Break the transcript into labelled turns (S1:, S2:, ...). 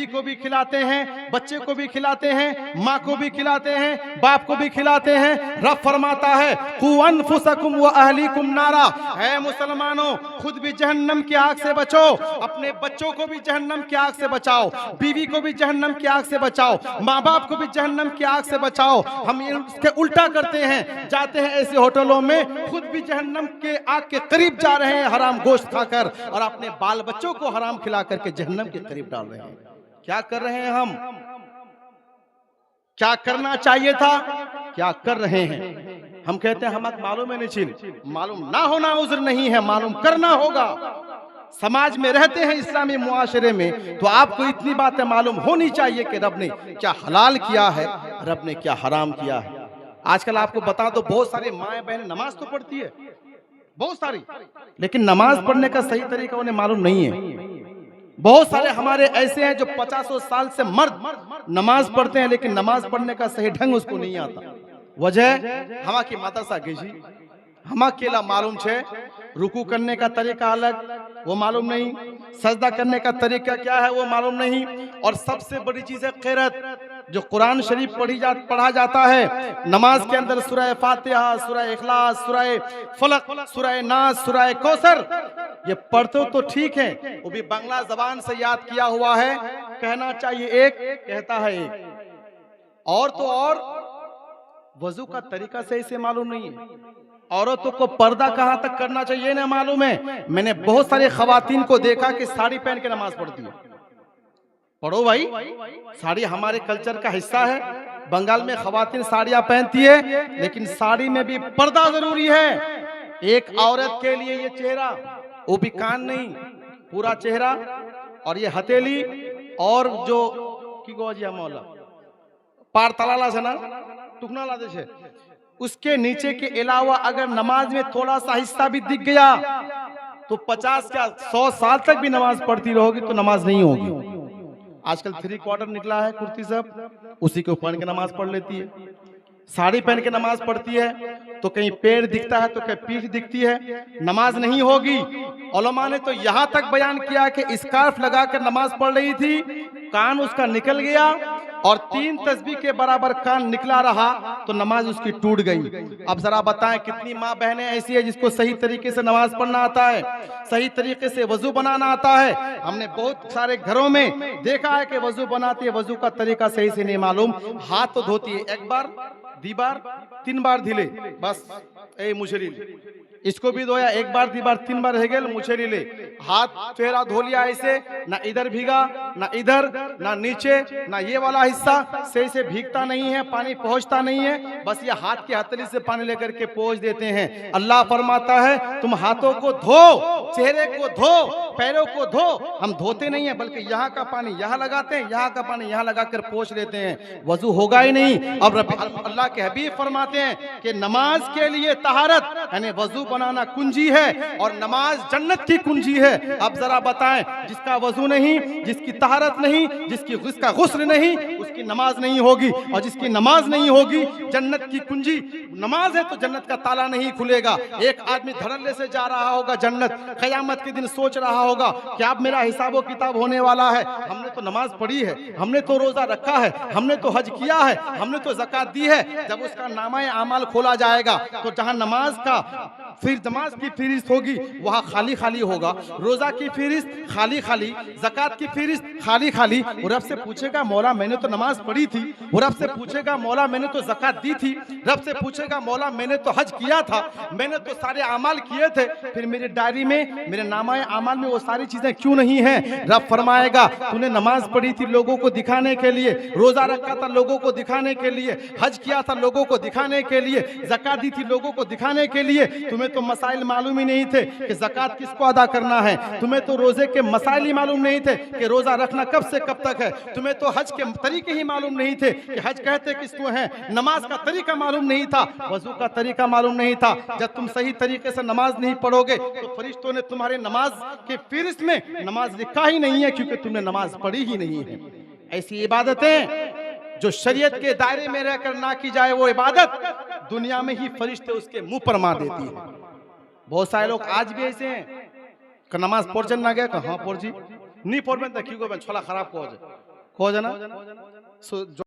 S1: बीवी को भी खिलाते हैं, बच्चे को भी खिलाते हैं, माँ को भी खिलाते हैं, बाप को भी खिलाते हैं। रब फरमाता है कू अनफुसकुम व अहलीकुम नारा, है मुसलमानों खुद भी जहन्नम की आग से बचो, अपने बच्चों को भी जहन्नम की आग से बचाओ, बीवी को भी जहन्नम की आग से बचाओ, माँ बाप को भी जहन्नम की आग से बचाओ। हम इसके उल्टा करते हैं, जाते हैं ऐसे होटलों में, खुद भी जहन्नम के आग के करीब जा रहे हैं हराम गोश्त खाकर, और अपने बाल बच्चों को हराम खिला करके जहन्नम के करीब डाल रहे हैं। क्या कर रहे हैं हम? क्या करना चाहिए था, क्या कर रहे हैं? हम कहते हैं हमें मालूम है नहीं, मालूम ना होना उज़्र नहीं है, मालूम करना होगा। समाज में रहते हैं, इस्लामी मुआशरे में, तो आपको इतनी बातें मालूम होनी चाहिए कि रब ने क्या हलाल किया है, रब ने क्या हराम किया है। आजकल आपको बता दो, बहुत सारी माएँ बहनें नमाज तो पढ़ती है, बहुत सारी, लेकिन नमाज पढ़ने का सही तरीका उन्हें मालूम नहीं है। बहुत सारे हमारे ऐसे हैं जो 50 साल से मर्द नमाज पढ़ते हैं, लेकिन नमाज पढ़ने का सही ढंग उसको नहीं आता। वजह हमा की माता सा गेजी, हमा केला मालूम छे, रुकू करने का तरीका अलग वो मालूम नहीं, सजदा करने का तरीका क्या है वो मालूम नहीं, और सबसे बड़ी चीज है क़िरात। जो कुरान शरीफ पढ़ा जाता है नमाज के अंदर, सूरह फातिहा, सूरह इखलास, सूरह फलक, सूरह नास, सूरह कौसर, ये पढ़ते तो ठीक है, वो भी बांग्ला जबान से याद किया हुआ है, कहना चाहिए एक, कहता है एक। और तो और वजू का तरीका सही से मालूम नहीं है, औरतों को पर्दा कहां तक करना चाहिए ना मालूम है। मैंने बहुत सारी खवातीन को देखा कि साड़ी पहन के नमाज पढ़ती है। पढ़ो भाई, साड़ी हमारे कल्चर का हिस्सा है। बंगाल में खवातीन साड़ियां पहनती है, लेकिन साड़ी में भी पर्दा जरूरी है। एक औरत के लिए ये चेहरा, वो भी कान नहीं, पूरा चेहरा, और ये हथेली, और जो की गोजिया मौला पार तलाला से ना टुकना ला दे, उसके नीचे के अलावा अगर नमाज में थोड़ा सा हिस्सा भी दिख गया तो 50 क्या 100 साल तक भी नमाज पढ़ती रहोगी तो नमाज नहीं होगी। आजकल 3/4 निकला है कुर्ती सब, उसी को पहन के नमाज पढ़ लेती है। साड़ी पहन के नमाज पढ़ती है तो कहीं पैर दिखता है तो कहीं पीठ दिखती है, नमाज नहीं होगी। उलमा ने तो यहाँ तक बयान किया कि स्कार्फ लगाकर नमाज पढ़ रही थी, कान उसका निकल गया और 3 तस्बीह के बराबर कान निकला रहा तो नमाज उसकी टूट गई। अब जरा बताएं कितनी माँ बहनें ऐसी है जिसको सही तरीके से नमाज पढ़ना आता है, सही तरीके से वजू बनाना आता है। हमने बहुत सारे घरों में देखा है कि वजू बनाती है, वजू का तरीका सही से नहीं मालूम, हाथ तो धोती है, एक बार, 2 बार, 3 बार धिले बस, ए मुझे इसको भी धोया, 1 बार, 2 बार, 3 बार है गए मुझे ले, हाथ चेहरा धो लिया ऐसे, ना इधर भीगा, ना इधर, ना नीचे, ना ये वाला हिस्सा सही से भीगता नहीं है, पानी पहुंचता नहीं है, बस ये हाथ की हथेली से पानी लेकर के पहुंच देते हैं। अल्लाह फरमाता है तुम हाथों को धो, चेहरे को धो, पैरों को धो। हम धोते नहीं है, बल्कि यहाँ का पानी यहाँ लगाते हैं, यहाँ का पानी यहाँ लगाकर पहुंच लेते हैं, वजू होगा ही नहीं। अब अल्लाह के हबीब फरमाते हैं कि नमाज के लिए तहारत यानी वजू बनाना कुंजी है, और नमाज जन्नत की कुंजी है। अब जरा बताएं, जिसका वजू नहीं, जिसकी तहारत नहीं, जिसका गुस्ल नहीं, उसकी नमाज नहीं होगी, और जिसकी नमाज नहीं होगी, जन्नत की कुंजी नमाज है तो जन्नत का ताला नहीं खुलेगा। एक आदमी धड़ल्ले से जा रहा होगा जन्नत, क़यामत के दिन सोच रहा होगा कि अब मेरा हिसाब किताब होने वाला है, हमने तो नमाज पढ़ी है, हमने तो रोजा रखा है, हमने तो हज किया है, हमने तो ज़कात दी है। जब उसका नामा आमाल खोला जाएगा तो जहां नमाज का फिर नमाज की फहरिस्त होगी वहां खाली खाली होगा, रोजा की फहरिस्त खाली खाली, ज़कात की फहरिस्त खाली खाली। और रब से पूछेगा मौला मैंने तो नमाज पढ़ी थी, और रब से पूछेगा मौला मैंने तो ज़कात दी थी, रब से पूछेगा मौला मैंने तो हज किया था, मैंने तो सारे अमाल किए थे, फिर मेरी डायरी में, मेरे नामाए अमाल में वो सारी चीजें क्यों नहीं है? रब फरमाएगा तूने नमाज पढ़ी थी लोगों को दिखाने के लिए, रोजा रखा था लोगों को दिखाने के लिए, हज किया था लोगों को दिखाने के लिए, ज़कात दी थी लोगों को दिखाने के लिए, तुम्हें तो मसाइल मालूम ही नहीं थे कि ज़कात किसको अदा करना है, तुम्हें तो रोजे के मसाइल ही मालूम नहीं थे कि रोजा रखना कब से कब तक है, तुम्हें तो हज के तरीके ही मालूम नहीं थे कि हज कहते किसको है, नमाज का तरीका मालूम नहीं था, वजू का तरीका मालूम नहीं था। जब तुम सही तरीके से नमाज नहीं पढ़ोगे तो फरिश्तों ने तुम्हारे नमाज के फहरिस्त में नमाज लिखा ही नहीं है, क्योंकि तुमने नमाज पढ़ी ही नहीं है। ऐसी इबादतें जो शरीयत के दायरे में रहकर ना की जाए, वो इबादत दुनिया में ही फरिश्ते उसके मुंह पर मार देती है। बहुत सारे लोग आज भी ऐसे हैं कि नमाज पढ़ ना गए, हाँ पढ़ जी नहीं पढ़बें तो क्यों छोला खराब को खोजना